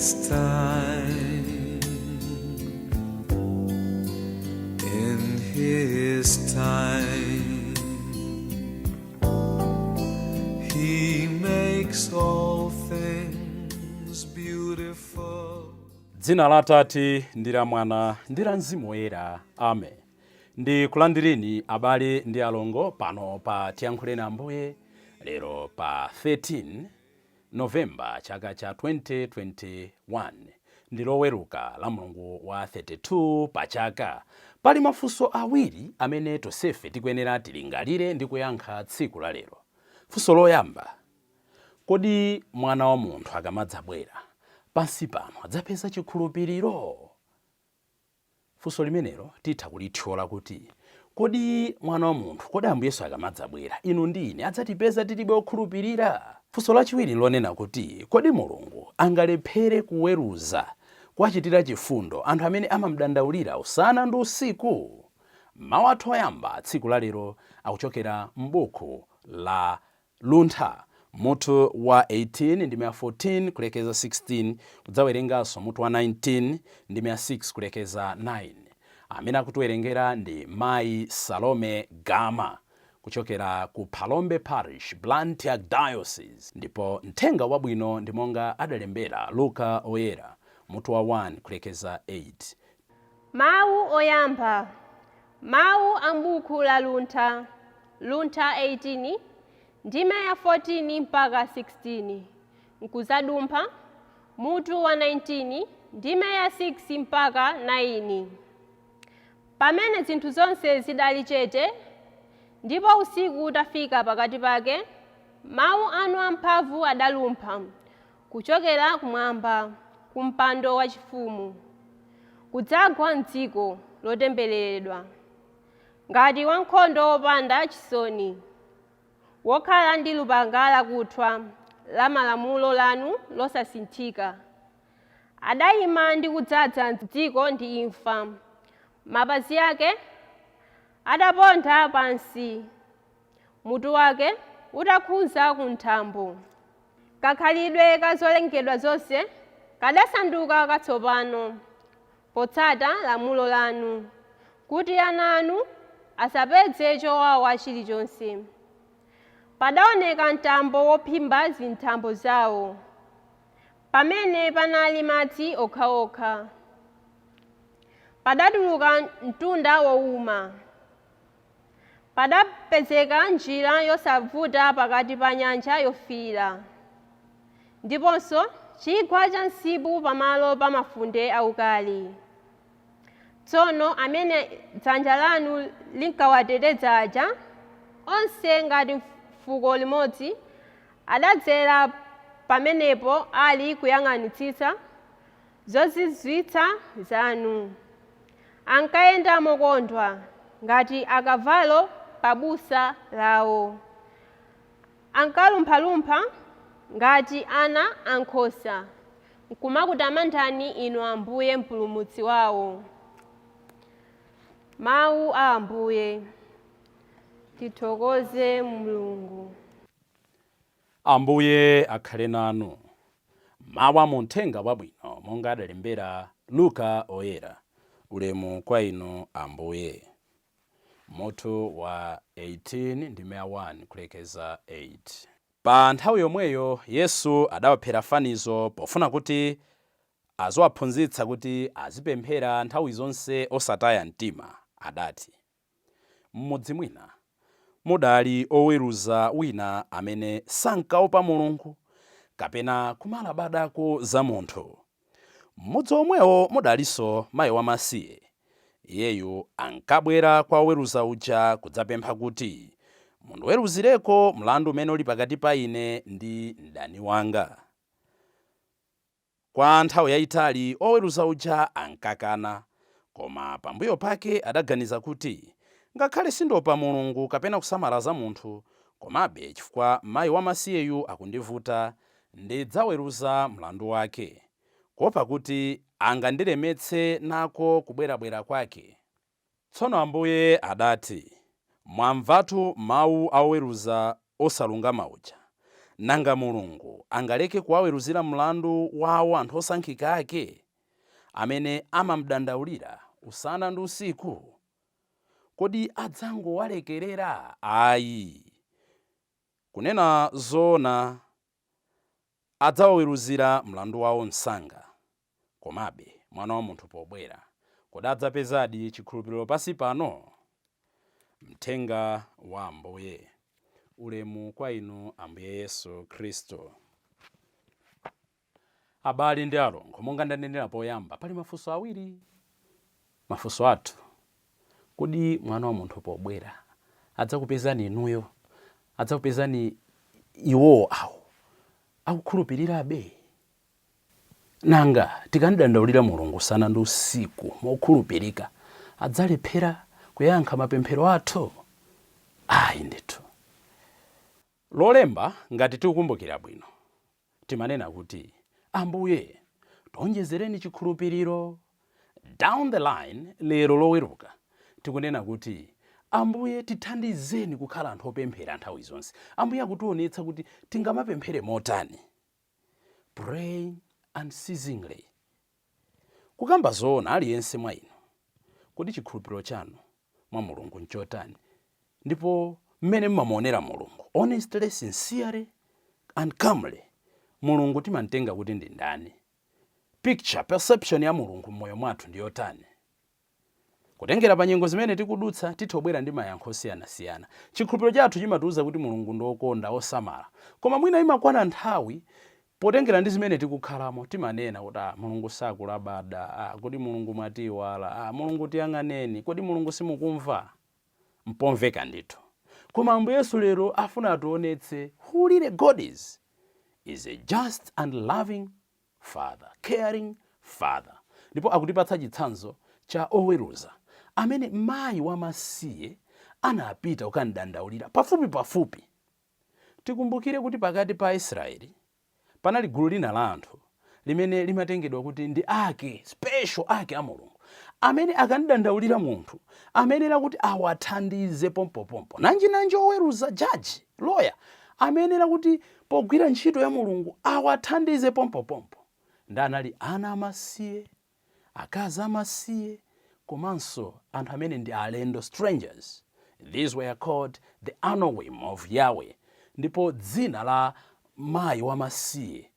his time, in his time, he makes all things beautiful. Dzina la Atate ndi la Mwana ndi la Mzimu Woyera. Amen. Ndi kulandirini abale ndi alongo pano pa Tiyankhuleni Ambuye lero pa 13 Novemba chaka cha 2021 ndi loweruka la Mulungu wa 32 pa chaka. Pali mafunso awiri amene tonsefe tikuyenera tilingalire ndi kuyankha tsiku la lero. Funso loyamba, kodi mwana wa munthu akamadzabwera pansi pano adzapeza chikhulupiriro? Funso limenelo titha kulithyola kuti kodi mwana wa munthu, kodi Ambuye Yesu akamadzabwera inu ndi ine adzatipeza tilibe okhulupirira? Funso lachiwiri lonena kuti kodi Mulungu angalephere kuweruza kuwachitira chifundo anthu amene amamudandaulira usana ndi usiku? Mawu athu oyamba tsiku la lero akuchokera m'buku la Luntha, mutu wa 18 ndi 14 kulekeza 16, kudzawerenganso mutu wa 19 ndi 6 kulekeza 9. Amene akutiwerengera ndi Mayi Salome Gama kuchokera ku Phalombe Parish, Blantyre Diocese. Ndipo mthenga wabwino ndi monga adalembera Luka Oyera, mutu wa 1 kulekeza 8. Mawu oyamba. Mawu a m'buku la Luntha, Luntha 18 ndime ya 14 mpaka 16, nkuzadumpha mutu wa 19 ndime ya 6 mpaka 9. Pamene zinthu zonse zidali chete ndipo usiku utafika pakati pake, mawu anu amphamvu adalumpha kuchokera kumwamba ku mpando wachifumu, kudzagwa m'dziko lotembereredwa ngati wankhondo wopanda chisoni, wokhala ndi lupanga lakuthwa la malamulo lanu losasinthika. Adayima ndi kudzaza dziko ndi imfa, mapazi ake adapontha pansi, mutu wake utakhudza ku nthambo. Kakhalidwe ka zolengedwa zonse kadasanduka katsopano potsata lamulo lanu, kuti ana anu asapeze chowawa chilichonse. Padaoneka mtambo wophimba zinthambo zawo, pamene panali madzi okhaokha. Padatuluka mtunda wowuma. Padapezeka njira yosavuta pakati pa nyanja yofiira, ndiponso chigwa cha msipu pamalo pa mafunde aukali. Tsono amene dzanja lanu linkawateteza aja, onse ngati fuko limodzi, adadzera pamenepo ali kuyang'anitsitsa zozizwitsa zanu. Ankayenda mokondwa ngati akavalo pa busa lawo. Ankalumphalumpha ngati ana ankhosa, nkumakutamandani inu Ambuye mpulumutsi wawo. Mawu a Ambuye. Tithokoze Mulungu. Ambuye akhale nanu. Mawu a muthenga wabwino monga adalembera Luka Oyera. Ulemu kwa inu Ambuye. Mutu wa 18 ndime ya 1 kulekeza 8. Pa nthawi yomweyo Yesu adawaphera fanizo pofuna kuti aziwaphunzitsa kuti azipemphera nthawi zonse osataya mtima. Adati, m'mudzi mwina mudali oweruza wina amene sankaopa Mulungu kapena kumalabadako za munthu. M'mudzi omwewo mudalinso mayi wamasiye. Iyeyu ankabwera kwa oweruza uja kudzapempha kuti mundiweruzireko mlandu umene uli pakati pa ine ndi mdani wanga. Kwa nthawi yayitali oweruza uja ankakana, koma pambuyo pake adaganiza kuti ngakhale sindiopa Mulungu kapena kusamala za munthu, komabe chifukwa mayi wamasiyeyu akundivuta, ndidzaweruza mlandu wake, kuopa kuti angandilemetse nako kubwerabwera kwake. Tsono Ambuye adati, mwamvatu mawu a oweruza osalungama uja. nanga Mulungu angaleke kuwaweruzira mlandu wawo anthu osankhika ake amene amamdandaulira usana ndi usiku? Kodi adzangowalekerera? Ayi. Kunena zoona, adzawaweruzira mlandu wawo msanga. Komabe Mwana wa Munthu pobwera, kodi adzapezadi chikhulupiriro pansi pano? Mthenga wa Ambuye. Ulemu kwa inu Ambuye Yesu Khristu. Abale ndi alongo, monga ndanenera poyamba, pali mafunso awiri. Mafunso athu: kodi Mwana wa Munthu pobwera adzakupezani inuyo? Adzakupezani iwo awo akukhulupirirabe? Nanga tikandandaulira Mulungu usana ndi usiku mokhulupirika, adzalephera kuyankha mapemphero athu? Ayi ndithu. Lolemba ngati tikukumbukira bwino, timanena kuti Ambuye tionjezereni chikhulupiriro. Down the line, lero loweruka, tikunena kuti Ambuye tithandizeni kukhala anthu opemphera nthawi zonse. Ambuye akutionetsa kuti tingamapemphere motani. Pray unceasingly. Kukamba zoona, aliyense mwa inu, kodi chikhulupiriro chanu mwa Mulungu nchotani? Ndipo mmene mmamuonera Mulungu, honestly, sincerely and calmly, Mulungu timantenga kuti ndi ndani? Picture, perception ya Mulungu mmoyo mwathu ndi yotani? Kutengera pa nyengo zimene tikudutsa, titobwera ndi mayankho osiyanasiyana. Chikhulupiriro chathu chimatiuza kuti Mulungu ndi wokonda, osamala. Koma mwina imakwana nthawi, potengera ndi zimene tikukhalamo, timanena kuti Mulungu sakulabada, kodi Mulungu mwatiwala, Mulungu tiyang'aneni, kodi Mulungu simukumva? Mpomveka ndithu. Koma Ambuye Yesu lero afuna ationetse who really God is a just and loving Father, caring Father. Ndipo akutipatsa chitsanzo cha oweruza amene mayi wamasiye anapita kukandandaulira pafupi. Tikumbukire kuti pakati pa Israeli panali gulu lina la anthu limene limatengedwa kuti ndi ake, special ake a Mulungu, amene akandandaulira munthu amenera kuti awathandize pompopompo. Nanji oweruza, judge, lawyer, amenera kuti pogwira ntchito ya Mulungu awathandize pompopompo. Ndanali ana amasiye, akazi amasiye, komanso anthu amene ndi alendo, strangers. These were called the Anoim of Yahweh. Ndipo dzina la mayi wamasiye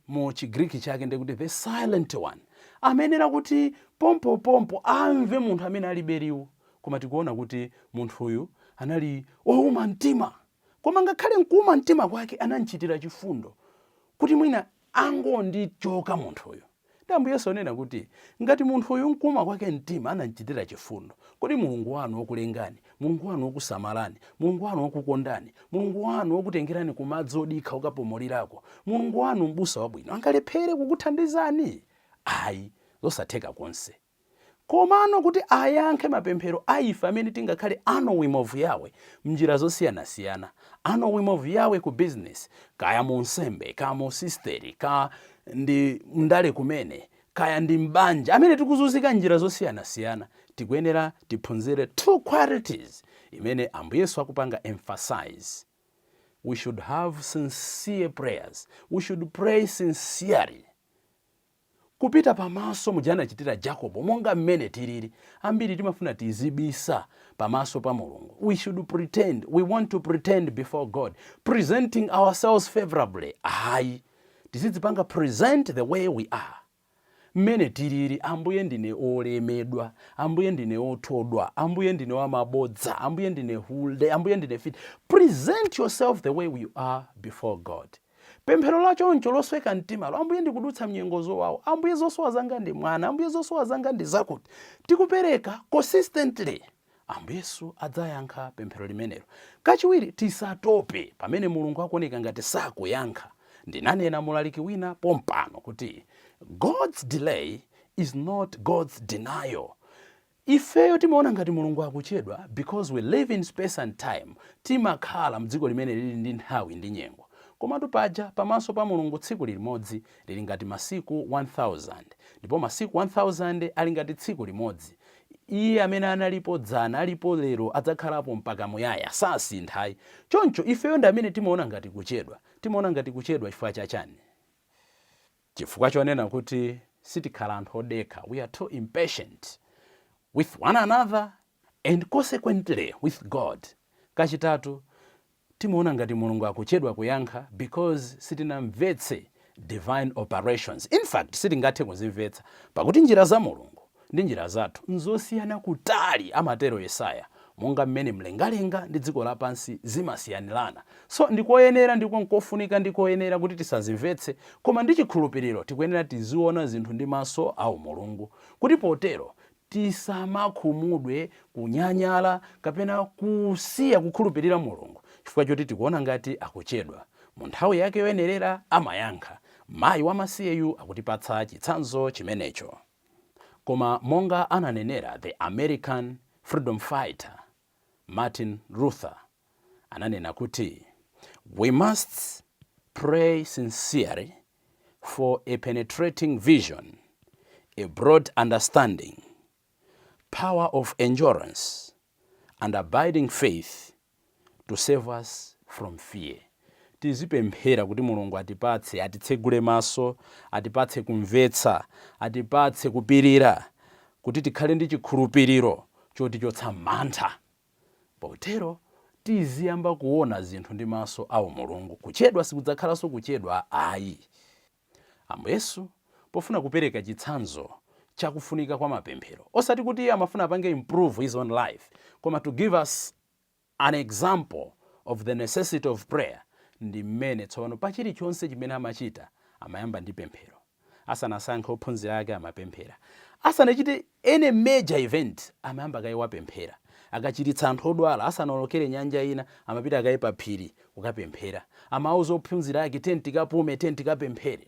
mu Chigriki chake ndi kuti the silent one, amenera kuti pompopompo amve munthu amene alibe liwu. Koma tikuona kuti munthuyu anali owuma mtima. Koma ngakhale nkuuma mtima kwake anamchitira chifundo kuti mwina angondichoka munthuyu. Ambuye Yesu anena kuti ngati munthuyu nkuuma kwake mtima anamchitira chifundo, kodi Mulungu wanu wokulengani, Mulungu wanu wokusamalani, Mulungu wanu wokukondani, Mulungu wanu wokutengerani kumadzi odikha ukapumulirako, Mulungu wanu m'busa wabwino angalephere kukuthandizani? Ayi, zosatheka konse. Komano kuti ayankhe mapemphero a ife amene tingakhale Anoim of Yahweh mnjira zosiyanasiyana. Anoim of Yahweh ku business, kaya mu nsembe, kaya mu sisteri, kaya ndi mndale kumene, kaya ndi mbanja, amene tikuzunzika njira zosiyanasiyana. Tikuyenera tiphunzire two qualities imene Ambuye Yesu akupanga emphasize. We should have sincere prayers. We should pray sincerely. Kupita pamaso mujana chitira Jacobo, monga mmene tilili ambiri timafuna tizibisa pamaso pa Mulungu. We should pretend. We want to pretend before God, presenting ourselves favorably. Ayi, tizipanga present the way we are. Mmene tilili, Ambuye ndine olemedwa, Ambuye ndine othodwa, Ambuye ndine wamabodza, Ambuye ndine hulde, Ambuye ndine fit. Present yourself the way you are before God. Pemphero lachoncho losweka mtima, Ambuye ndikudutsa mnyengo zowawo, Ambuye zosowa zanga ndi mwana, Ambuye zosowa zanga ndi zakuti. Tikupereka consistently, Ambuye Yesu adzayankha pemphero limenelo. Kachiwiri, tisatope pamene Mulungu akuoneka ngati sakuyankha. Ndinanena mulaliki wina pompano kuti God's delay is not God's denial. Ifeyo timaona ngati Mulungu akuchedwa because we live in space and time. Timakhala mdziko limene lili ndi nthawi ndi nyengo. Komatu paja pamaso pa Mulungu tsiku limodzi lili ngati masiku 1000. Ndipo masiku 1000 ali ngati tsiku limodzi. iye amene analipo dzana alipo lero adzakhalapo mpaka muyaya, sasinthayi. Choncho ifeyo ndi amene timaona ngati kuchedwa chifukwa chachani? Chifukwa chonena kuti sitikhala anthu odekha. We are too impatient with one another and consequently with God. Kachitatu, timaona ngati Mulungu akuchedwa kuyankha because sitinamvetse divine operations. In fact, sitingathe kuzimvetsa pakuti njira za Mulungu ndi njira zathu nzosiyana kutali, amatero Yesaya, monga mmene mlengalenga ndi dziko lapansi zimasiyanirana. So ndikoyenera nkofunika ndikoyenera kuti tisazimvetse, koma ndi chikhulupiriro tikuyenera tiziona zinthu ndi maso a Mulungu, kuti potero tisamakhumudwe kunyanyala kapena kusiya kukhulupirira Mulungu chifukwa choti tikuona ngati akuchedwa. Mu nthawi yake yoyenerera amayankha. Mayi wamasiyeyu akutipatsa chitsanzo chimenecho. Koma monga ananenera the American freedom fighter Martin Luther, ananena kuti we must pray sincerely for a penetrating vision, a broad understanding, power of endurance, and abiding faith to save us from fear. Tizipemphera kuti Mulungu atipatse, atitsegule maso, atipatse kumvetsa, atipatse kupirira, kuti tikhale ndi chikhulupiriro choti chotsa mantha. Potero tiziyamba kuona zinthu ndi maso a Mulungu. Kuchedwa sikudzakhalanso kuchedwa ayi. Ambuye Yesu pofuna kupereka chitsanzo chakufunika kwa mapemphero, osati kuti iye amafuna apange improve his own life, koma to give us an example of the necessity of prayer, ndi mmene tsopano pa chilichonse chimene amachita amayamba ndi pemphero. Asanasankhe ophunzira ake amapemphera. Asanachite any major event amayamba kaye wapemphera. Akachiritsa anthu odwala, asanaolokere nyanja ina amapita kaye pa phiri kukapemphera. Amauza ophunzira ake tenti kapume, tenti kapemphere.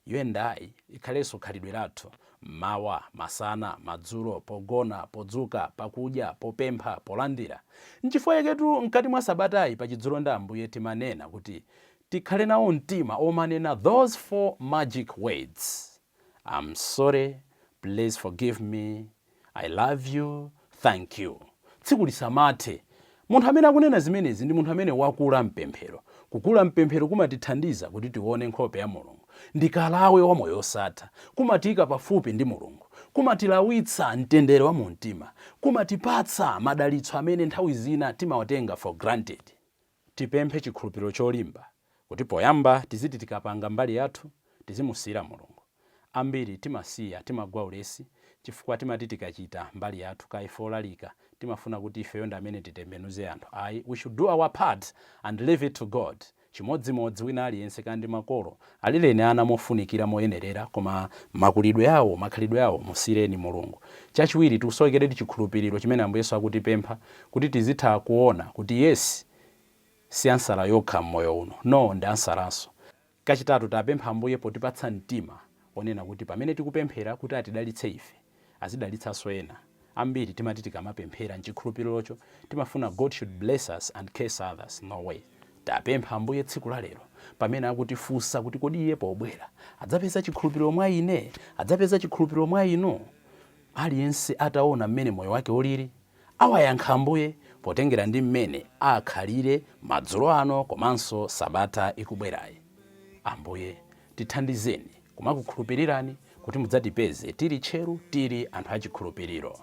Iwe ndayi ikhalenso khalidwe lathu mawa, masana, madzulo, pogona, podzuka, pakudya, popempha, polandira. Nchifukwa yaketu mkati mwa sabatayi pa chidzulo ndi Ambuye timanena kuti tikhale nawo mtima omanena those 4 magic words: I'm sorry, please forgive me, I love you, thank you. Tsiku lisamathe. Munthu amene akunena zimenezi ndi munthu amene wakula mpemphero. Kukula mpemphero kumatithandiza kuti tione nkhope ya Mulungu. Ndikalawe wa moyo osatha, kumatika pafupi ndi Mulungu, kumatilawitsa mtendere wa mumtima, kumatipatsa madalitso amene nthawi zina timawatenga for granted. Tipemphe chikhulupiriro cholimba kuti poyamba tiziti tikapanga mbali yathu tizimusiyira Mulungu. Ambiri timasiya, timagwa ulesi chifukwa timati tikachita mbali yathu kaifolalika timafuna kuti ifeyo ndi amene titembenuze anthu. Ayi, we should do our part and leave it to God. Chimodzimodzi wina aliyense kandi makolo alileni ana mofunikira moyenerera, koma makulidwe yawo, makhalidwe yawo musireni Mulungu. Chachiwiri tikusokeredi chikhulupiriro chimene Ambuye Yesu akutipempha kuti tizitha kuona kuti yes, si ansala yokha mmoyo uno, no, ndi ansalanso. Kachitatu tapempha Ambuye potipatsa mtima onena kuti pamene tikupemphera kuti atidalitse ife, azidalitsanso ena. Ambiri timati tikamapemphera mchikhulupirocho timafuna God should bless us and curse others. No way. Tapempha Ambuye tsiku la lero pamene akutifunsa kuti kodi iye pobwera adzapeza chikhulupiriro mwa ine, adzapeza chikhulupiriro mwa inu. Aliyense ataona mmene moyo wake uliri, awayankha Ambuye potengera ndi mmene akhalire madzulo ano komanso sabata ikubwerayi. Ambuye tithandizeni kumakukhulupirirani kuti mudzatipeze tili tcheru, tili anthu achikhulupiriro.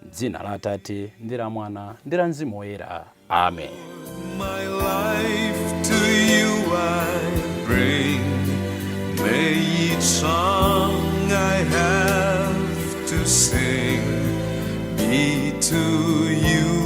M'dzina la Atate ndi la Mwana ndi la Mzimu Woyera. Amen. My life to you I bring. May each song I have to sing be to you.